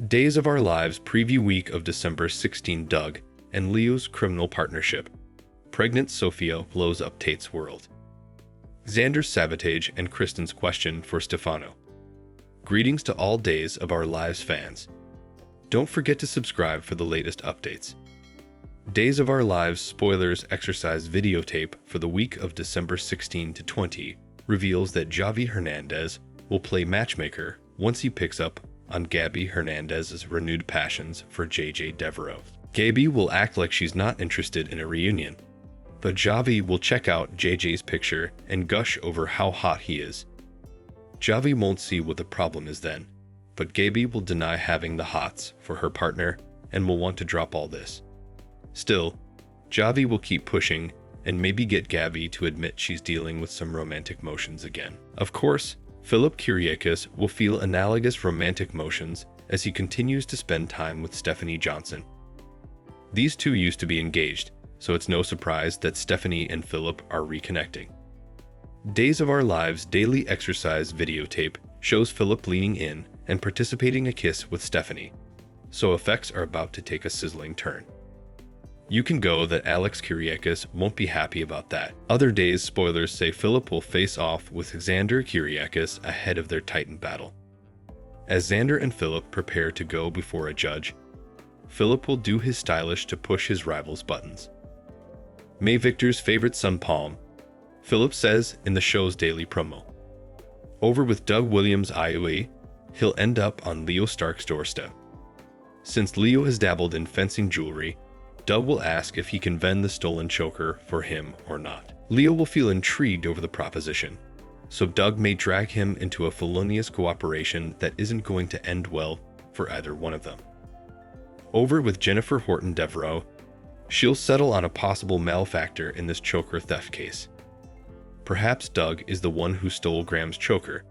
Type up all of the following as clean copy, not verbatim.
Days of Our Lives preview week of December 16. Doug and Leo's criminal partnership. Pregnant Sophia blows up Tate's world. Xander's sabotage and Kristen's question for Stefano. Greetings to all Days of Our Lives fans. Don't forget to subscribe for the latest updates. Days of Our Lives spoilers exercise videotape for the week of December 16 to 20 reveals that Javi Hernandez will play matchmaker once he picks up on Gabby Hernandez's renewed passions for JJ Devereaux. Gabby will act like she's not interested in a reunion, but Javi will check out JJ's picture and gush over how hot he is. Javi won't see what the problem is then, but Gabby will deny having the hots for her partner and will want to drop all this. Still, Javi will keep pushing and maybe get Gabby to admit she's dealing with some romantic motions again. Of course, Philip Kyriakis will feel analogous romantic motions as he continues to spend time with Stephanie Johnson. These two used to be engaged, so it's no surprise that Stephanie and Philip are reconnecting. Days of Our Lives daily exercise videotape shows Philip leaning in and participating a kiss with Stephanie, so effects are about to take a sizzling turn. You can go that Alex Kyriakis won't be happy about that. Other Days spoilers say Philip will face off with Xander Kyriakis ahead of their Titan battle. As Xander and Philip prepare to go before a judge, Philip will do his stylish to push his rival's buttons. May Victor's favorite son Palm, Philip says in the show's daily promo. Over with Doug Williams' IOE, he'll end up on Leo Stark's doorstep. Since Leo has dabbled in fencing jewelry, Doug will ask if he can vend the stolen choker for him or not. Leo will feel intrigued over the proposition, so Doug may drag him into a felonious cooperation that isn't going to end well for either one of them. Over with Jennifer Horton Devereaux, she'll settle on a possible malefactor in this choker theft case. Perhaps Doug is the one who stole Graham's choker,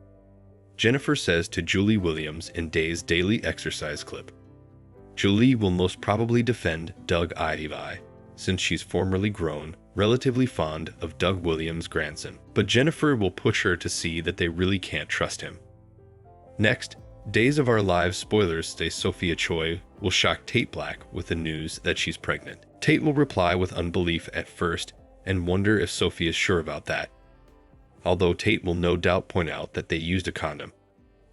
Jennifer says to Julie Williams in Day's daily exercise clip. Julie will most probably defend Doug Idivi, since she's formerly grown relatively fond of Doug Williams' grandson, but Jennifer will push her to see that they really can't trust him. Next, Days of Our Lives spoilers say Sophia Choi will shock Tate Black with the news that she's pregnant. Tate will reply with unbelief at first and wonder if Sophia is sure about that. Although Tate will no doubt point out that they used a condom,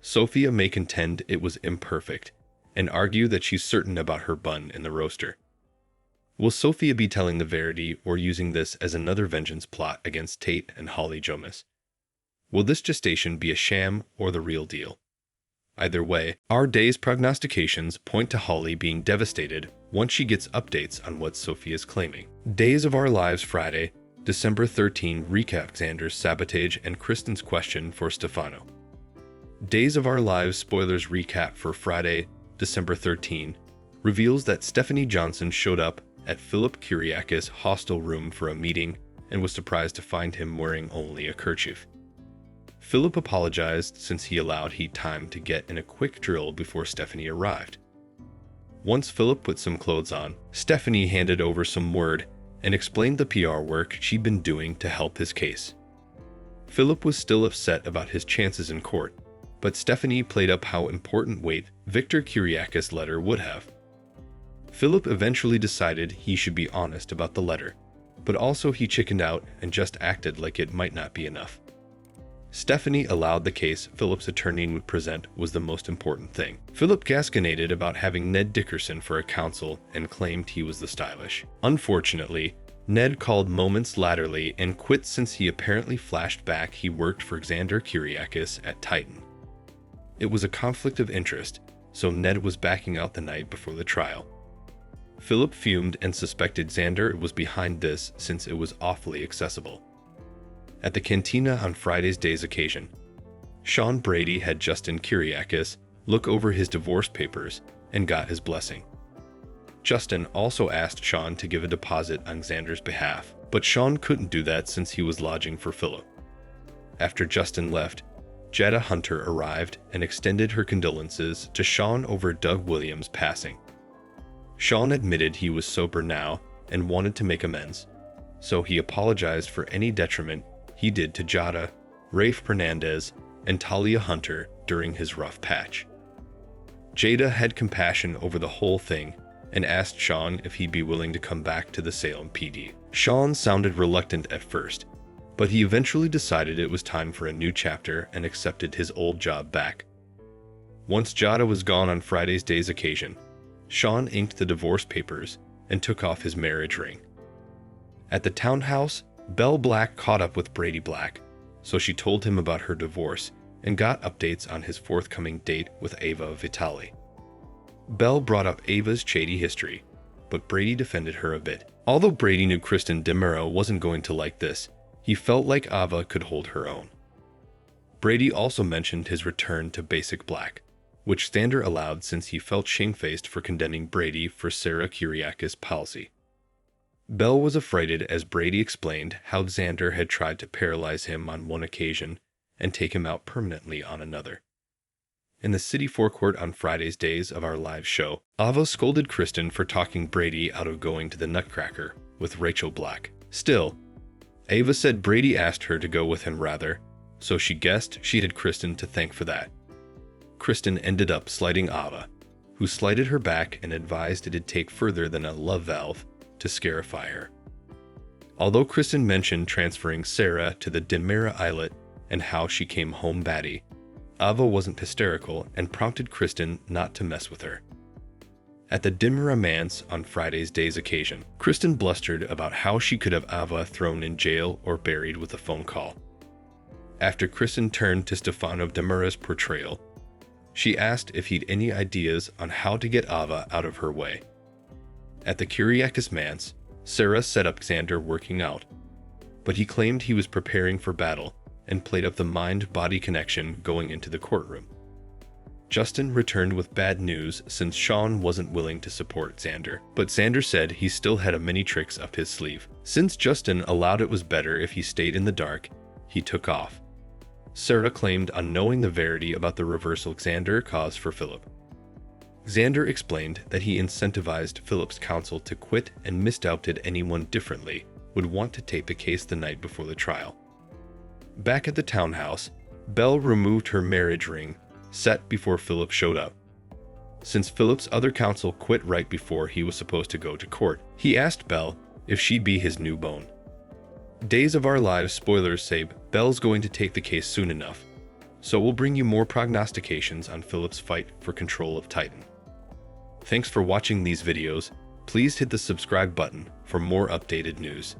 Sophia may contend it was imperfect and argue that she's certain about her bun in the roaster. Will Sophia be telling the verity or using this as another vengeance plot against Tate and Holly Jomas? Will this gestation be a sham or the real deal? Either way, our Day's prognostications point to Holly being devastated once she gets updates on what Sophia's claiming. Days of Our Lives Friday, December 13 recap Xander's sabotage and Kristen's question for Stefano. Days of Our Lives spoilers recap for Friday, December 13 reveals that Stephanie Johnson showed up at Philip Kyriakis' hostel room for a meeting and was surprised to find him wearing only a kerchief. Philip apologized since he allowed Heat time to get in a quick drill before Stephanie arrived. Once Philip put some clothes on, Stephanie handed over some word and explained the PR work she'd been doing to help his case. Philip was still upset about his chances in court, but Stephanie played up how important weight Victor Kyriakis' letter would have. Philip eventually decided he should be honest about the letter, but also he chickened out and just acted like it might not be enough. Stephanie allowed the case Philip's attorney would present was the most important thing. Philip gasconaded about having Ned Dickerson for a counsel and claimed he was the stylish. Unfortunately, Ned called moments latterly and quit since he apparently flashed back he worked for Xander Kyriakis at Titan. It was a conflict of interest, so Ned was backing out the night before the trial. Philip fumed and suspected Xander was behind this since it was awfully accessible. At the cantina on Friday's Day's occasion, Sean Brady had Justin Kyriakis look over his divorce papers and got his blessing. Justin also asked Sean to give a deposit on Xander's behalf, but Sean couldn't do that since he was lodging for Philip. After Justin left, Jetta Hunter arrived and extended her condolences to Sean over Doug Williams' passing. Sean admitted he was sober now and wanted to make amends, so he apologized for any detriment he did to Jada, Rafe Fernandez, and Talia Hunter during his rough patch. Jada had compassion over the whole thing and asked Sean if he'd be willing to come back to the Salem PD. Sean sounded reluctant at first, but he eventually decided it was time for a new chapter and accepted his old job back. Once Jada was gone on Friday's day's occasion, Sean inked the divorce papers and took off his marriage ring. At the townhouse, Belle Black caught up with Brady Black, so she told him about her divorce and got updates on his forthcoming date with Ava Vitale. Belle brought up Ava's shady history, but Brady defended her a bit. Although Brady knew Kristen DeMuro wasn't going to like this, he felt like Ava could hold her own. Brady also mentioned his return to basic black, which Xander allowed since he felt shamefaced for condemning Brady for Sarah Kyriakis' policy. Belle was affrighted as Brady explained how Xander had tried to paralyze him on one occasion and take him out permanently on another. In the city forecourt on Friday's Days of Our Lives show, Ava scolded Kristen for talking Brady out of going to the Nutcracker with Rachel Black. Still, Ava said Brady asked her to go with him rather, so she guessed she had Kristen to thank for that. Kristen ended up slighting Ava, who slighted her back and advised it'd take further than a love valve to scarify her. Although Kristen mentioned transferring Sarah to the Demira Islet and how she came home batty, Ava wasn't hysterical and prompted Kristen not to mess with her. At the Demira Manse on Friday's day's occasion, Kristen blustered about how she could have Ava thrown in jail or buried with a phone call. After Kristen turned to Stefano Demira's portrayal, she asked if he'd any ideas on how to get Ava out of her way. At the Kyriakis Manse, Sarah set up Xander working out, but he claimed he was preparing for battle and played up the mind-body connection going into the courtroom. Justin returned with bad news since Sean wasn't willing to support Xander, but Xander said he still had a many tricks up his sleeve. Since Justin allowed it was better if he stayed in the dark, he took off. Sarah claimed unknowing the verity about the reversal Xander caused for Philip. Xander explained that he incentivized Philip's counsel to quit and misdoubted anyone differently would want to take the case the night before the trial. Back at the townhouse, Belle removed her marriage ring, set before Philip showed up. Since Philip's other counsel quit right before he was supposed to go to court, he asked Belle if she'd be his new bone. Days of Our Lives spoilers say Belle's going to take the case soon enough, so we'll bring you more prognostications on Philip's fight for control of Titan. Thanks for watching these videos. Please hit the subscribe button for more updated news.